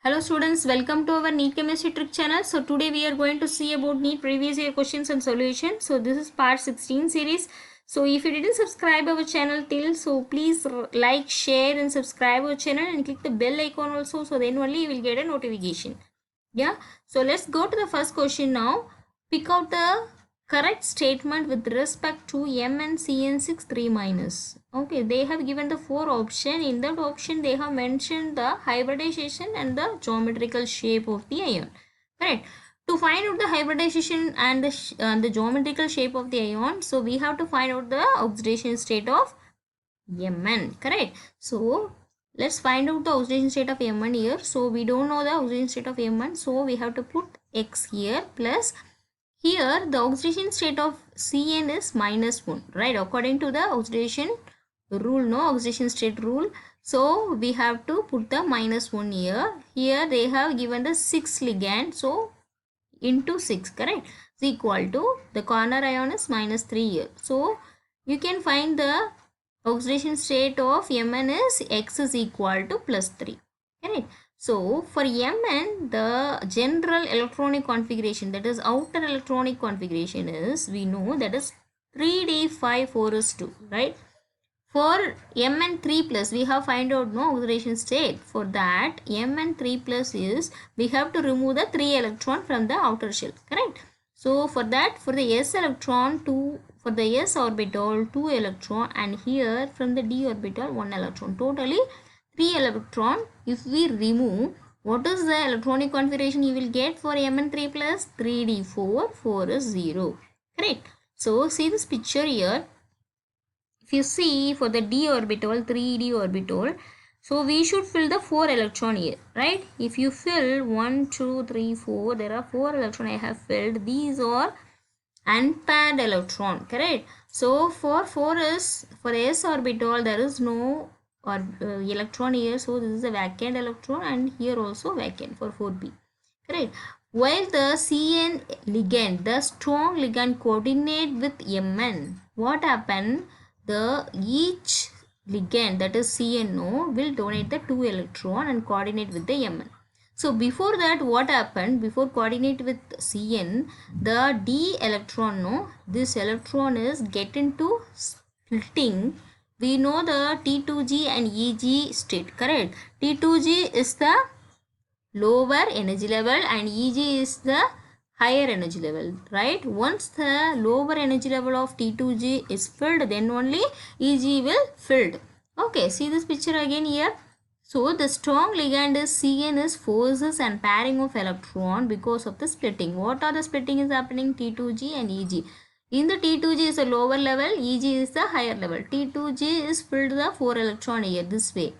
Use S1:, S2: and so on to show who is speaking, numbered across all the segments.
S1: Hello students, welcome to our NEET Chemistry Trick channel. So today we are going to see about NEET previous year questions and solutions. So this is part 16 series. So if you didn't subscribe our channel till, so please like, share and subscribe our channel and click the bell icon also. So then only you will get a notification. Yeah. So let's go to the first question now. Pick out the correct statement with respect to MnCN6 3-. Okay, they have given the 4 option. In that option they have mentioned the hybridization and the geometrical shape of the ion. Correct. To find out the hybridization and the geometrical shape of the ion, so we have to find out the oxidation state of Mn. Correct. So let's find out the oxidation state of Mn here. So we don't know the oxidation state of Mn, so we have to put X here plus here the oxidation state of Cn is -1, right? According to the oxidation rule, no oxidation state rule. So we have to put the -1 here. Here they have given the 6 ligand, so into 6, correct? Is equal to the corner ion is -3 here. So you can find the oxidation state of Mn is X is equal to +3, correct? So for Mn, the general electronic configuration, that is outer electronic configuration, is we know that is 3d5 4s2, right? For Mn3+, we have find out no oxidation state. For that, Mn3+ is we have to remove the 3 electron from the outer shell, correct? So for that, for the s electron, 2, for the s orbital 2 electron, and here from the d orbital 1 electron, totally 3 electron. If we remove, what is the electronic configuration you will get for Mn3+? 3d4, 4 is 0, correct? So see this picture here. If you see for the d orbital, 3d orbital, so we should fill the 4 electron here, right? If you fill 1, 2, 3, 4, there are 4 electron I have filled. These are unpaired electron, correct? So for 4 is, for s orbital, there is no electron here, so this is a vacant electron, and here also vacant for 4b, correct? While the Cn ligand, the strong ligand, coordinate with Mn, what happened? The each ligand, that is CNO, will donate the 2 electron and coordinate with the Mn. So before that, what happened? Before coordinate with Cn, the d electron, no, this electron is get into splitting. We know the T2G and EG state, correct? T2G is the lower energy level and EG is the higher energy level, right? Once the lower energy level of T2G is filled, then only EG will filled. Okay, see this picture again here. So the strong ligand is Cn is forces and pairing of electron because of the splitting. What are the splitting is happening? T2G and EG. In the T2G is a lower level, EG is the higher level. T2G is filled the 4 electron here this way.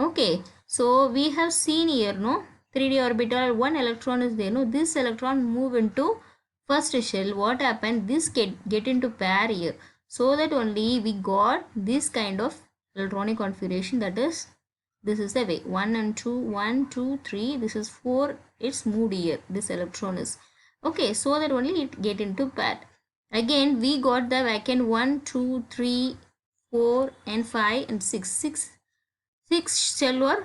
S1: Okay, so we have seen here, no, 3d orbital, 1 electron is there, no, this electron move into first shell. What happened? This get into pair here, so that only we got this kind of electronic configuration, that is this is the way 1 and 2, 1 2 3, this is 4, it's moved here, this electron is, okay, so that only it get into pair. Again we got the vacant 1 2 3 4 and 5 and 6 shell were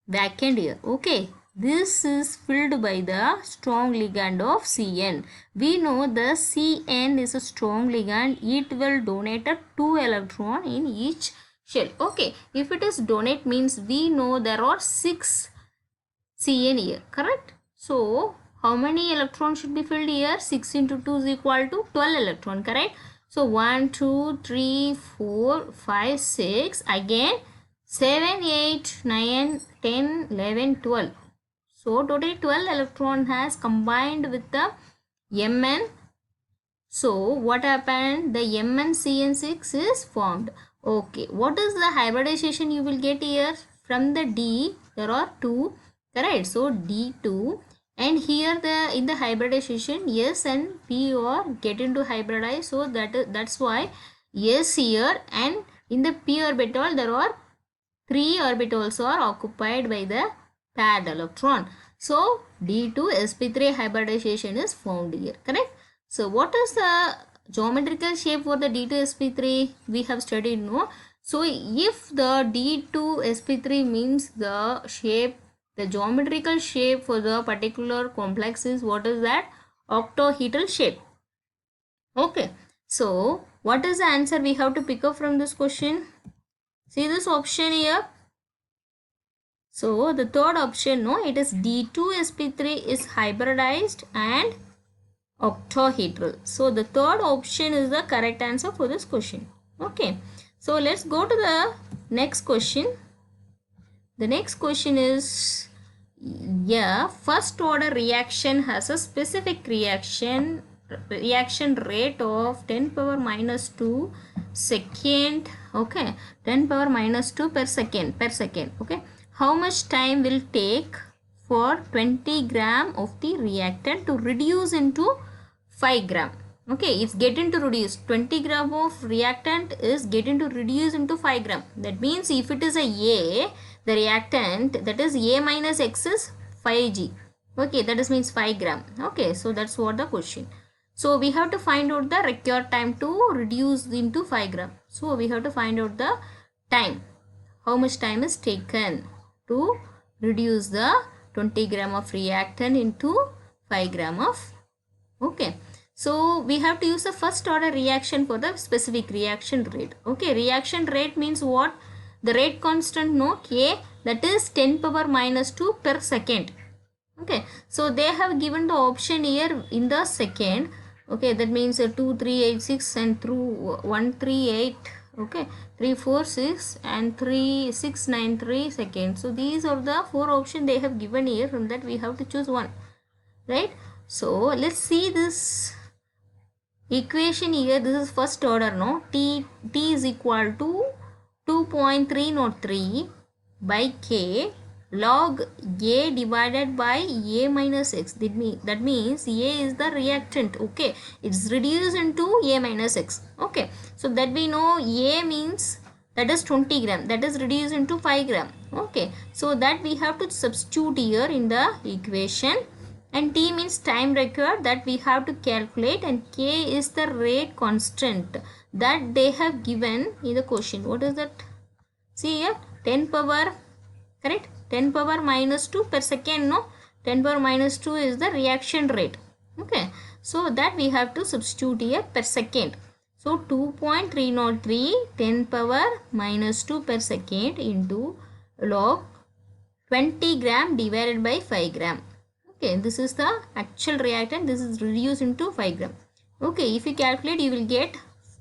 S1: vacant here. Okay, this is filled by the strong ligand of Cn. We know the Cn is a strong ligand. It will donate a 2 electron in each shell. Okay, if it is donate means we know there are 6 Cn here, correct? So how many electrons should be filled here? 6 into 2 is equal to 12 electron, correct? So 1 2 3 4 5 6, again 7 8 9 10 11 12. So totally 12 electron has combined with the Mn. So what happened? The MnCN6 is formed. Okay, what is the hybridization you will get here? From the D there are 2, correct? So D2, and here the in the hybridization S and P are get into hybridize, so that's why S here, and in the P orbital there are 3 orbitals are occupied by the paired electron. So D2 sp3 hybridization is found here, correct? So what is the geometrical shape for the D2 sp3? We have studied, no? So if the D2 sp3 means the shape The geometrical shape for the particular complex is, what is that? Octahedral shape. Okay, so what is the answer we have to pick up from this question? See this option here. So the third option, no, it is D2sp3 is hybridized and octahedral. So the third option is the correct answer for this question. Okay, so let's go to the next question. The next question is, yeah, first order reaction has a specific reaction rate of 10 power minus 2 second. Okay, 10 power minus 2 per second. Okay, how much time will take for 20 gram of the reactant to reduce into 5 gram? Okay, it's getting to reduce. 20 gram of reactant is getting to reduce into 5 gram. That means if it is a the reactant, that is A minus X is 5G. Okay, that is means 5 gram. Okay, so that's what the question. So we have to find out the required time to reduce into 5 gram. So we have to find out the time. How much time is taken to reduce the 20 gram of reactant into 5 gram of. Okay, so we have to use the first order reaction for the specific reaction rate. Okay, reaction rate means what? The rate constant, no, K, that is 10 power minus 2 per second. Okay, so they have given the option here in the second. Okay, that means 2386 and through 138. Okay, 346 and 3693 seconds. So these are the 4 options they have given here. From that we have to choose one, right? So let's see this equation here. This is first order, no? T is equal to 2.303 by K log A divided by A minus X. That means A is the reactant. Okay, it's reduced into A minus X. Okay, so that we know A means that is 20 gram, that is reduced into 5 gram. Okay, so that we have to substitute here in the equation, and T means time required, that we have to calculate, and K is the rate constant that they have given in the question. What is that? See here, 10 power, correct? 10 power minus 2 per second, no? 10 power minus 2 is the reaction rate. Okay, so that we have to substitute here per second. So 2.303 10 power minus 2 per second into log 20 gram divided by 5 gram. Okay, this is the actual reactant. This is reduced into 5 gram. Okay, if you calculate, you will get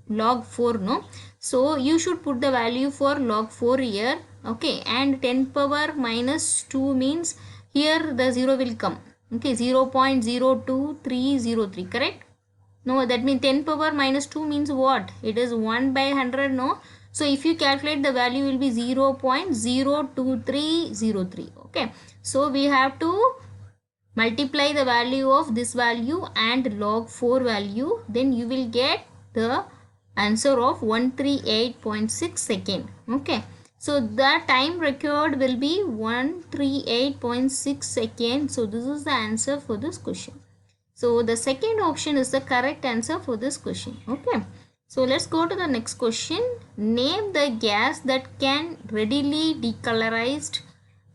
S1: log 4, no? So you should put the value for log 4 here. Okay, and 10 power minus 2 means here the 0 will come. Okay, 0.02303, correct? No, that means 10 power minus 2 means what? It is 1 by 100, no? So if you calculate, the value will be 0.02303. Okay, so we have to multiply the value of this value and log 4 value, then you will get the answer of 138.6 second. Okay, so the time required will be 138.6 seconds. So this is the answer for this question. So the second option is the correct answer for this question. Okay, so let's go to the next question. Name the gas that can readily decolorized.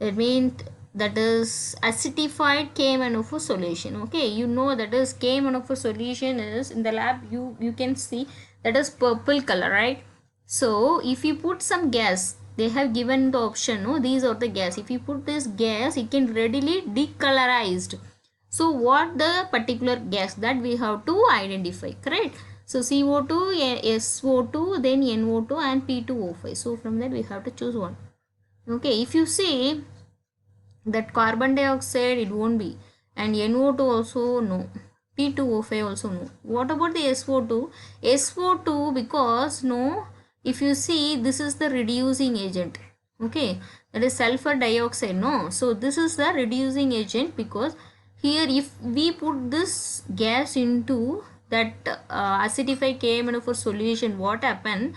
S1: That means that is acidified KMnO4 solution. Okay, you know that is KMnO4 solution is in the lab, you can see that is purple color, right? So if you put some gas, they have given the option, no, these are the gas. If you put this gas, it can readily decolorized. So what the particular gas that we have to identify, correct? So CO2, SO2, then NO2 and P2O5. So from that we have to choose one. Okay, if you see that carbon dioxide, it won't be, and NO2 also no, P2O5 also no. What about the SO2? SO2, because no, if you see, this is the reducing agent. Okay, that is sulfur dioxide, no. So this is the reducing agent, because here if we put this gas into that acidified KMnO4 solution, what happen?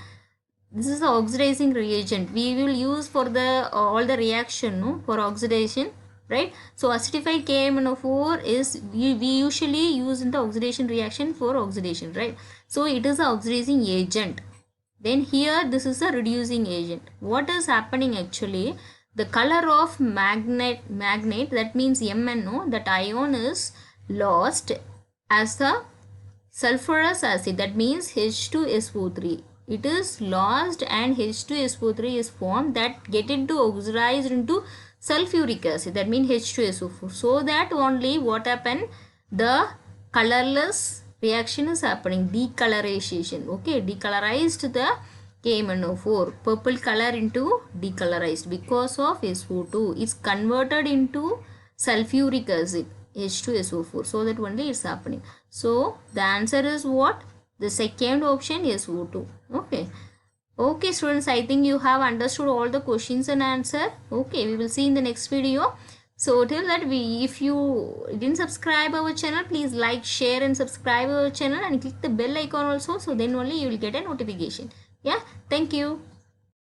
S1: This is the oxidizing reagent we will use for the all the reaction, no, for oxidation, right? So acidified KMnO4 is we usually use in the oxidation reaction for oxidation, right? So it is the oxidizing agent. Then here this is a reducing agent. What is happening actually? the color of magnet, that means MnO, that ion is lost as a sulfurous acid, that means H2SO3. It is lost and H2SO3 is formed, that get into oxidized into sulfuric acid, that means H2SO4. So that only what happen, the colorless reaction is happening, decolorization. Okay, decolorized the KMnO4, purple color into decolorized because of SO2 is converted into sulfuric acid, H2SO4. So that only is happening. So the answer is what? The second option is SO2. Okay. Okay students, I think you have understood all the questions and answer. Okay, we will see in the next video. So till that, if you didn't subscribe our channel, please like, share and subscribe our channel and click the bell icon also. So then only you will get a notification. Yeah, thank you.